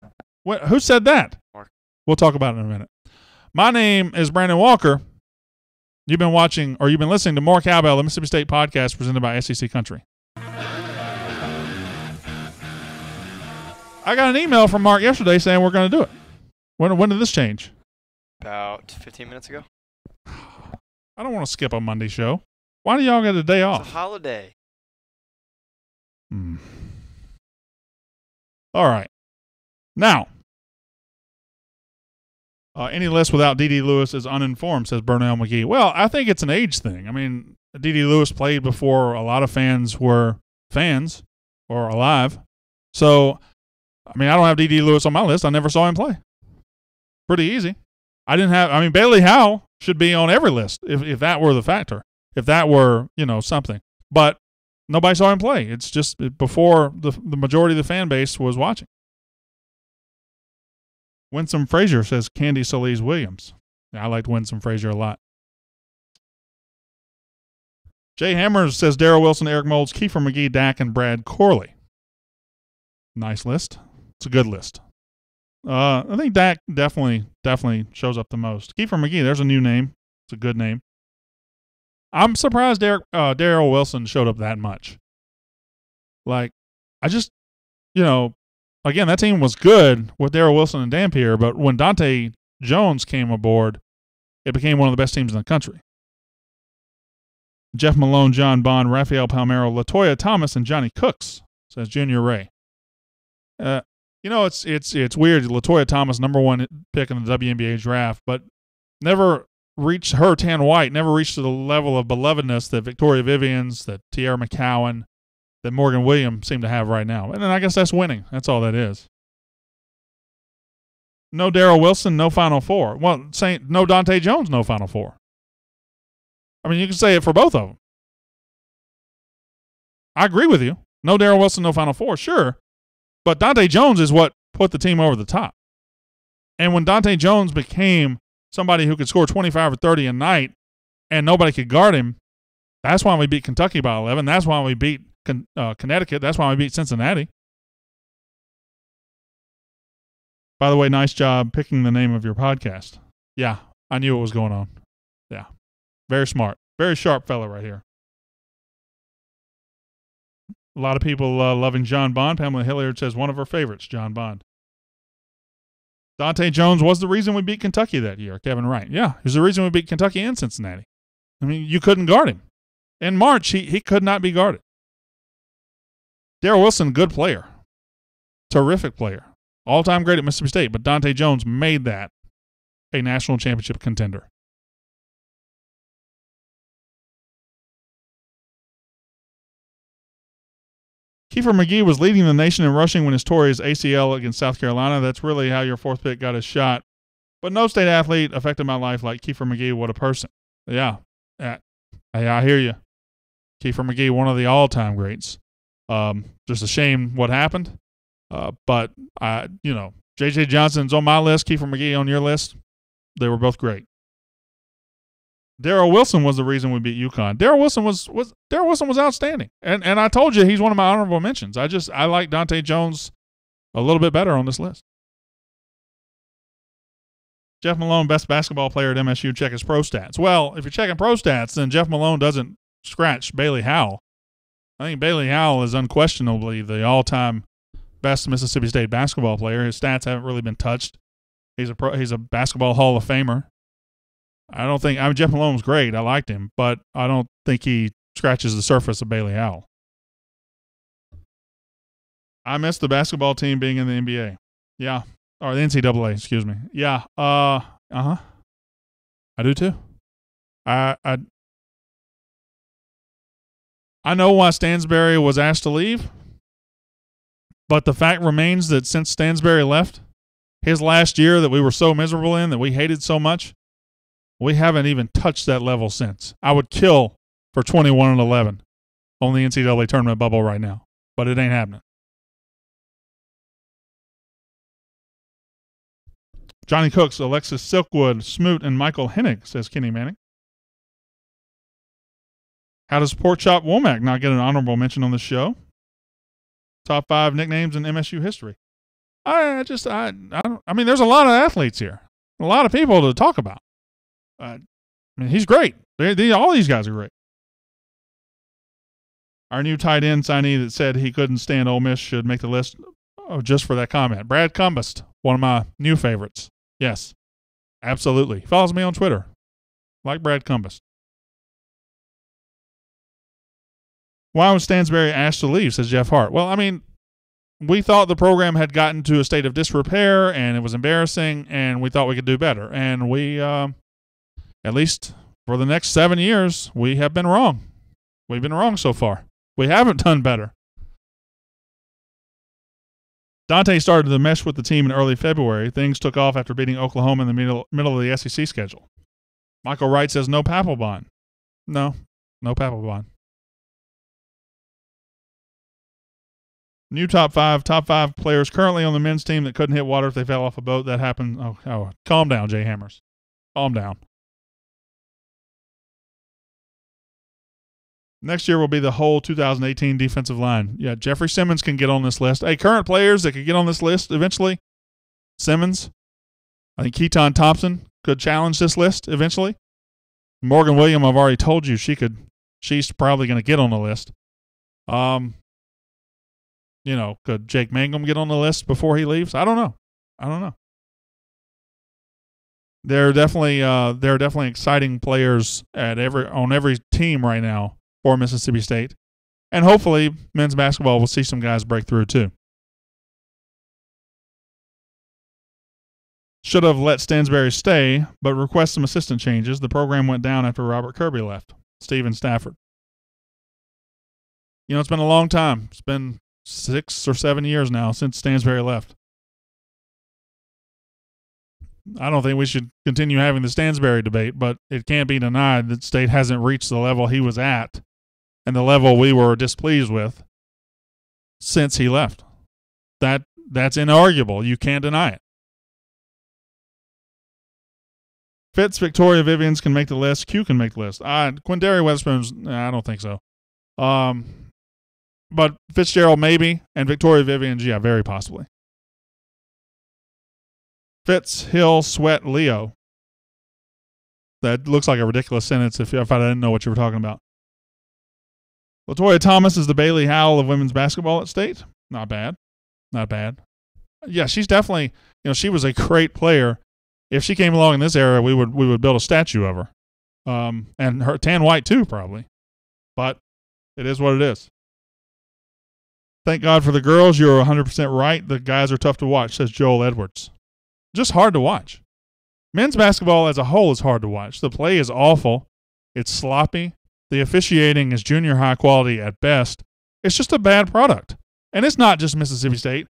Speaker 1: Who said that?
Speaker 2: Mark.
Speaker 1: We'll talk about it in a minute. My name is Brandon Walker. You've been listening to More Cowbell, the Mississippi State podcast presented by SEC Country. I got an email from Mark yesterday saying we're going to do it. When did this change?
Speaker 2: About 15 minutes ago.
Speaker 1: I don't want to skip a Monday show. Why do y'all get a day off?
Speaker 2: It's a holiday.
Speaker 1: All right. Now, any list without D.D. Lewis is uninformed, says Burnell McGee. Well, I think it's an age thing. I mean, D.D. Lewis played before a lot of fans were fans or alive. So, I mean, I don't have D.D. Lewis on my list. I never saw him play. Pretty easy. Bailey Howell should be on every list if that were the factor. If that were, something. But nobody saw him play. It's just before the majority of the fan base was watching. Winsome Frazier says Candy Solis Williams. Yeah, I liked Winsome Frazier a lot. Jay Hammers says Darrell Wilson, Eric Moulds, Kiefer McGee, Dak, and Brad Corley. Nice list. It's a good list. I think Dak definitely shows up the most. Kiefer McGee, there's a new name. It's a good name. I'm surprised Darrell Wilson showed up that much. Like, I just, again, that team was good with Darrell Wilson and Dampier, but when Dante Jones came aboard, it became one of the best teams in the country. Jeff Malone, John Bond, Rafael Palmeiro, LaToya Thomas, and Johnny Cooks, says Junior Ray. It's weird. LaToya Thomas, number one pick in the WNBA draft, but never reached her Tan White, never reached to the level of belovedness that Victoria Vivians, that Tierra McCowan, that Morgan Williams seem to have right now. And then I guess that's winning. That's all that is. No Darrell Wilson, no Final Four. Well, saying no Dante Jones, no Final Four. I mean, you can say it for both of them. I agree with you. No Darrell Wilson, no Final Four, sure. But Dante Jones is what put the team over the top. And when Dante Jones became somebody who could score 25 or 30 a night and nobody could guard him, that's why we beat Kentucky by 11. That's why we beat Connecticut. That's why we beat Cincinnati. By the way, nice job picking the name of your podcast. Yeah, I knew what was going on. Yeah, very smart. Very sharp fella right here. A lot of people loving John Bond. Pamela Hilliard says one of her favorites, John Bond. Dante Jones was the reason we beat Kentucky that year, Kevin Wright. Yeah, he was the reason we beat Kentucky and Cincinnati. I mean, you couldn't guard him. In March, he could not be guarded. Darrell Wilson, good player. Terrific player. All-time great at Mississippi State, but Dante Jones made that a national championship contender. Kiefer McGee was leading the nation in rushing when he tore his ACL against South Carolina. That's really how your fourth pick got his shot. But no state athlete affected my life like Kiefer McGee. What a person. Yeah. I hear you. Kiefer McGee, one of the all-time greats. Just a shame what happened. But J.J. Johnson's on my list, Kiefer McGee on your list. They were both great. Darrell Wilson was the reason we beat UConn. Darrell Wilson was outstanding. And I told you he's one of my honorable mentions. I like Dante Jones a little bit better on this list. Jeff Malone, best basketball player at MSU, check his pro stats. Well, if you're checking pro stats, then Jeff Malone doesn't scratch Bailey Howell. I think Bailey Howell is unquestionably the all-time best Mississippi State basketball player. His stats haven't really been touched. He's a basketball Hall of Famer. Jeff Malone was great. I liked him, but I don't think he scratches the surface of Bailey Howell. I miss the basketball team being in the NBA. Yeah. Or the NCAA, excuse me. Yeah. I do too. I know why Stansbury was asked to leave, but the fact remains that since Stansbury left, his last year that we were so miserable in, that we hated so much, we haven't even touched that level since. I would kill for 21-11 on the NCAA tournament bubble right now, but it ain't happening. Johnny Cooks, Alexis Silkwood, Smoot, and Michael Hennig, says Kenny Manning. How does Pork Chop Womack not get an honorable mention on the show? Top 5 nicknames in MSU history. I mean, there's a lot of athletes here. A lot of people to talk about. I mean, he's great. All these guys are great. Our new tight end signee that said he couldn't stand Ole Miss should make the list just for that comment. Brad Cumbest, one of my new favorites. Yes, absolutely. Follows me on Twitter. Like Brad Cumbest. Why was Stansbury asked to leave, says Jeff Hart. Well, I mean, we thought the program had gotten to a state of disrepair, and it was embarrassing, and we thought we could do better. And we, at least for the next 7 years, we have been wrong. We've been wrong so far. We haven't done better. Dante started to mesh with the team in early February. Things took off after beating Oklahoma in the middle of the SEC schedule. Michael Wright says no Papelbon. No Papelbon. New top five players currently on the men's team that couldn't hit water if they fell off a boat. That happened. Oh, calm down, Jay Hammers. Calm down. Next year will be the whole 2018 defensive line. Yeah, Jeffrey Simmons can get on this list. Hey, current players that could get on this list eventually. Simmons. I think Keaton Thompson could challenge this list eventually. Morgan Williams, I've already told you she's probably going to get on the list. Could Jake Mangum get on the list before he leaves? I don't know. There are definitely exciting players on every team right now for Mississippi State, and hopefully men's basketball will see some guys break through too. Should have let Stansbury stay, but request some assistant changes. The program went down after Robert Kirby left. Steven Stafford. It's been a long time. It's been 6 or 7 years now since Stansbury left. I don't think we should continue having the Stansbury debate, but it can't be denied that State hasn't reached the level he was at and the level we were displeased with since he left. That's inarguable. You can't deny it. Fitz, Victoria Vivians can make the list. Q can make the list. Quindary Weatherspoon's, I don't think so. But Fitzgerald maybe, and Victoria Vivians, yeah, very possibly. Fitz, Hill, Sweat, Leo. That looks like a ridiculous sentence if I didn't know what you were talking about. LaToya Thomas is the Bailey Howell of women's basketball at State. Not bad. Yeah, she's definitely, she was a great player. If she came along in this era, we would build a statue of her. And her Tan White too, probably. But it is what it is. Thank God for the girls. You're 100% right. The guys are tough to watch, says Joel Edwards. Just hard to watch. Men's basketball as a whole is hard to watch. The play is awful. It's sloppy. The officiating is junior high quality at best. It's just a bad product. And it's not just Mississippi State.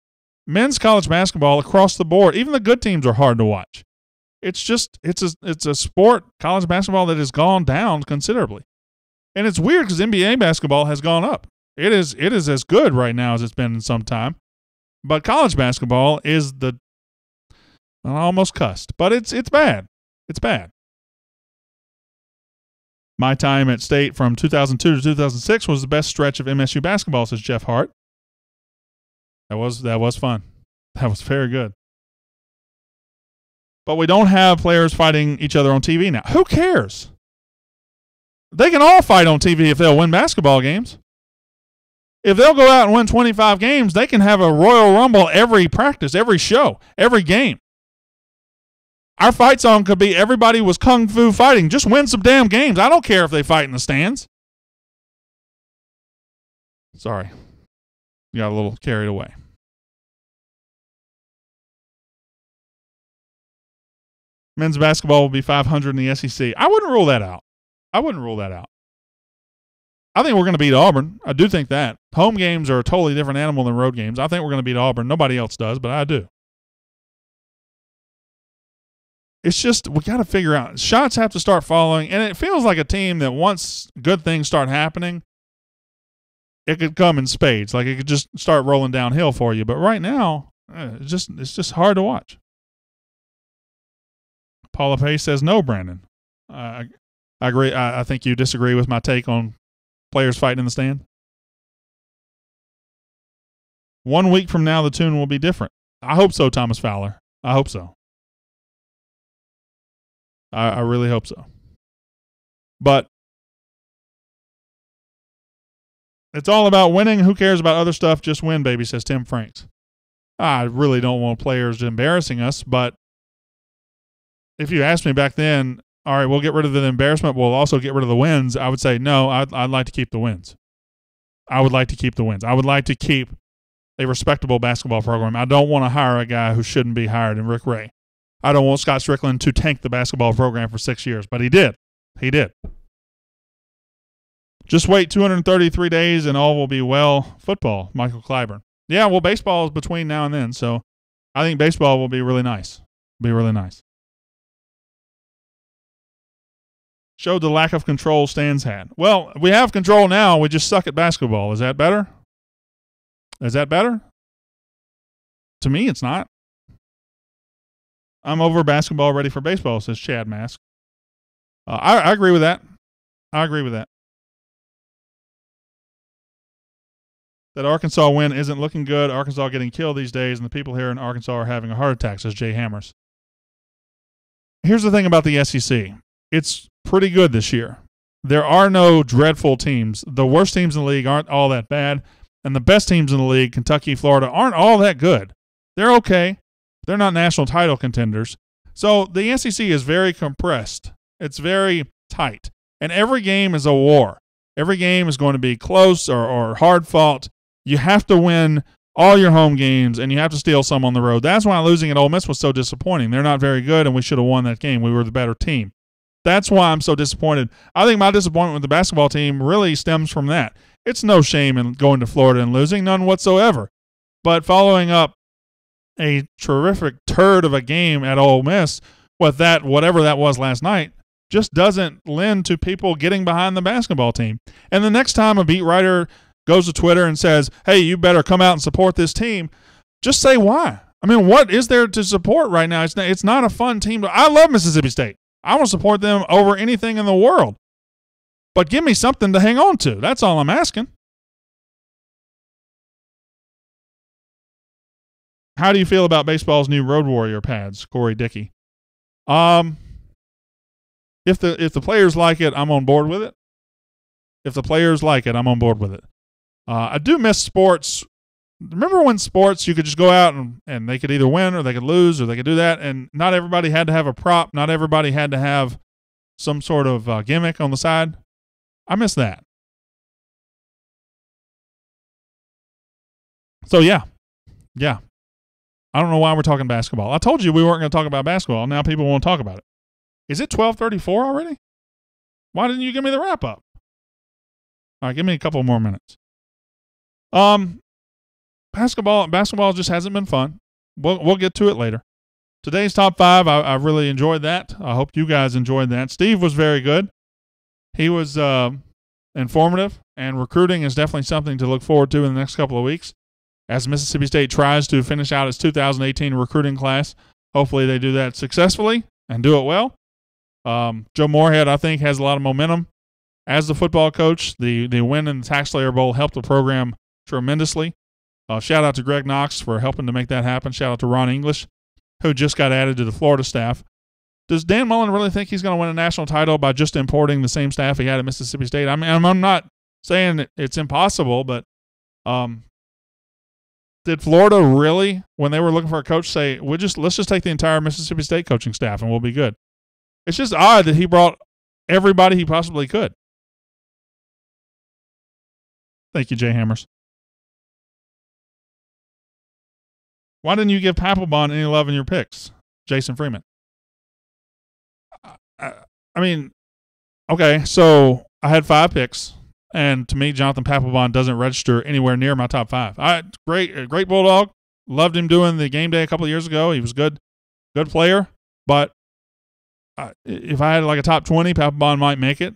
Speaker 1: Men's college basketball across the board, even the good teams are hard to watch. It's a sport, college basketball, that has gone down considerably. And it's weird because NBA basketball has gone up. It is as good right now as it's been in some time. But college basketball is I almost cussed, but it's bad. It's bad. My time at State from 2002 to 2006 was the best stretch of MSU basketball, says Jeff Hart. That was fun. That was very good. But we don't have players fighting each other on TV now. Who cares? They can all fight on TV if they'll win basketball games. If they'll go out and win 25 games, they can have a Royal Rumble every practice, every show, every game. Our fight song could be everybody was kung fu fighting. Just win some damn games. I don't care if they fight in the stands. Sorry. Got a little carried away. Men's basketball will be 500 in the SEC. I wouldn't rule that out. I think we're going to beat Auburn. I do think that. Home games are a totally different animal than road games. I think we're going to beat Auburn. Nobody else does, but I do. it's just we got to figure out. Shots have to start falling, and it feels like a team that once good things start happening, it could come in spades. Like it could just start rolling downhill for you. But right now, it's just hard to watch. Paula Pace says no, Brandon. I agree. I think you disagree with my take on players fighting in the stand. 1 week from now, the tune will be different. I hope so, Thomas Fowler. I hope so. I really hope so. But it's all about winning. Who cares about other stuff? Just win, baby, says Tim Franks. I really don't want players embarrassing us, but if you asked me back then, all right, we'll get rid of the embarrassment, we'll also get rid of the wins, I would say, no, I'd like to keep the wins. I would like to keep the wins. I would like to keep a respectable basketball program. I don't want to hire a guy who shouldn't be hired in Rick Ray. I don't want Scott Strickland to tank the basketball program for 6 years, but he did. He did. Just wait 233 days and all will be well. Football, Michael Clyburn. Yeah, well, baseball is between now and then, so I think baseball will be really nice. Be really nice. Showed the lack of control Stans had. Well, we have control now. We just suck at basketball. Is that better? Is that better? To me, it's not. I'm over basketball, ready for baseball, says Chad Mask. I agree with that. I agree with that. That Arkansas win isn't looking good. Arkansas getting killed these days, and the people here in Arkansas are having a heart attack, says Jay Hammers. Here's the thing about the SEC. It's pretty good this year. There are no dreadful teams. The worst teams in the league aren't all that bad, and the best teams in the league, Kentucky, Florida, aren't all that good. They're okay. They're not national title contenders. So the SEC is very compressed. It's very tight. And every game is a war. Every game is going to be close or hard fought. You have to win all your home games, and you have to steal some on the road. That's why losing at Ole Miss was so disappointing. They're not very good, and we should have won that game. We were the better team. That's why I'm so disappointed. I think my disappointment with the basketball team really stems from that. It's no shame in going to Florida and losing, none whatsoever. But following up a terrific turd of a game at Ole Miss with that, whatever that was last night, just doesn't lend to people getting behind the basketball team. And the next time a beat writer goes to Twitter and says, hey, you better come out and support this team, just say why. I mean, what is there to support right now? It's not a fun team. I love Mississippi State. I want to support them over anything in the world. But give me something to hang on to. That's all I'm asking. How do you feel about baseball's new Road Warrior pads, Corey Dickey? If the players like it, I'm on board with it. If the players like it, I'm on board with it. I do miss sports. Remember when sports, you could just go out and they could either win or they could lose or they could do that, and not everybody had to have a prop. Not everybody had to have some sort of gimmick on the side. I miss that. So, yeah. I don't know why we're talking basketball. I told you we weren't going to talk about basketball. Now people won't talk about it. Is it 12:34 already? Why didn't you give me the wrap-up? All right, give me a couple more minutes. Basketball just hasn't been fun. We'll get to it later. Today's top five, I really enjoyed that. I hope you guys enjoyed that. Steve was very good. He was informative, and recruiting is definitely something to look forward to in the next couple of weeks. As Mississippi State tries to finish out its 2018 recruiting class, hopefully they do that successfully and do it well. Joe Moorhead, I think, has a lot of momentum. As the football coach, the win in the Taxslayer Bowl helped the program tremendously. Shout out to Greg Knox for helping to make that happen. Shout out to Ron English, who just got added to the Florida staff. Does Dan Mullen really think he's going to win a national title by just importing the same staff he had at Mississippi State? I mean, I'm not saying it's impossible, but did Florida really, when they were looking for a coach, say, let's just take the entire Mississippi State coaching staff and we'll be good? It's just odd that he brought everybody he possibly could. Thank you, Jay Hammers. Why didn't you give Papelbon any love in your picks, Jason Freeman? I mean, okay, so I had 5 picks, and to me, Jonathan Papelbon doesn't register anywhere near my top 5. Great Bulldog. Loved him doing the game day a couple of years ago. He was good player, but if I had like a top 20, Papelbon might make it.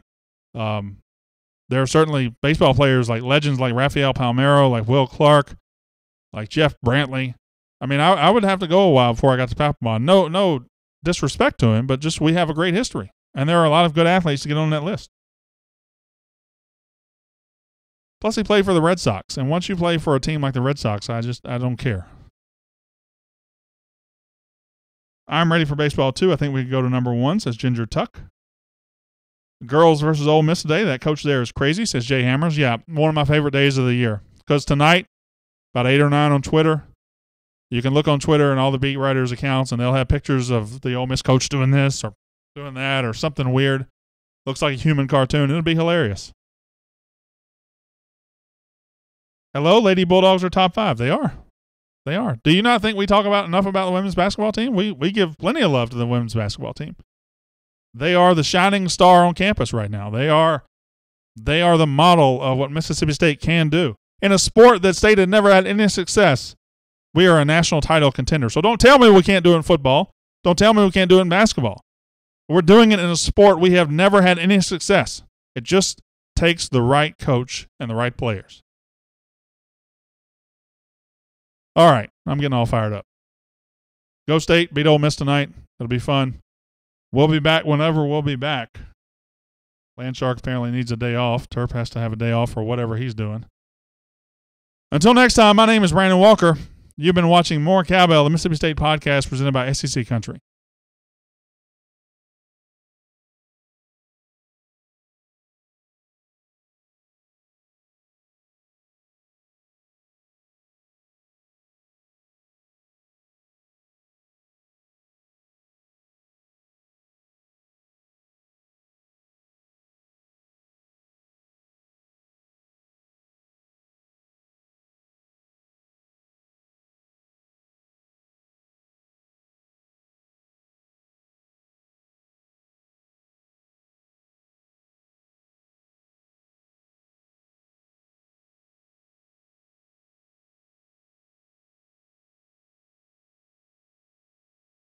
Speaker 1: There are certainly baseball players like legends like Rafael Palmeiro, like Will Clark, like Jeff Brantley. I mean, I would have to go a while before I got to Papelbon. No disrespect to him, but just we have a great history. And there are a lot of good athletes to get on that list. Plus, he played for the Red Sox. And once you play for a team like the Red Sox, I don't care. I'm ready for baseball, too. I think we could go to number 1, says Ginger Tuck. Girls versus Ole Miss today. That coach there is crazy, says Jay Hammers. Yeah, one of my favorite days of the year. Because tonight, about 8 or 9 on Twitter, you can look on Twitter and all the beat writers' accounts, and they'll have pictures of the Ole Miss coach doing this or doing that or something weird. Looks like a human cartoon. It'll be hilarious. Hello, Lady Bulldogs are top 5. They are. They are. Do you not think we talk enough about the women's basketball team? We give plenty of love to the women's basketball team. They are the shining star on campus right now. They are the model of what Mississippi State can do. In a sport that State had never had any success, we are a national title contender. So don't tell me we can't do it in football. Don't tell me we can't do it in basketball. We're doing it in a sport we have never had any success. It just takes the right coach and the right players. All right, I'm getting all fired up. Go State, beat Ole Miss tonight. It'll be fun. We'll be back whenever we'll be back. Landshark apparently needs a day off. Turp has to have a day off for whatever he's doing. Until next time, my name is Brandon Walker. You've been watching More Cowbell, the Mississippi State podcast presented by SEC Country.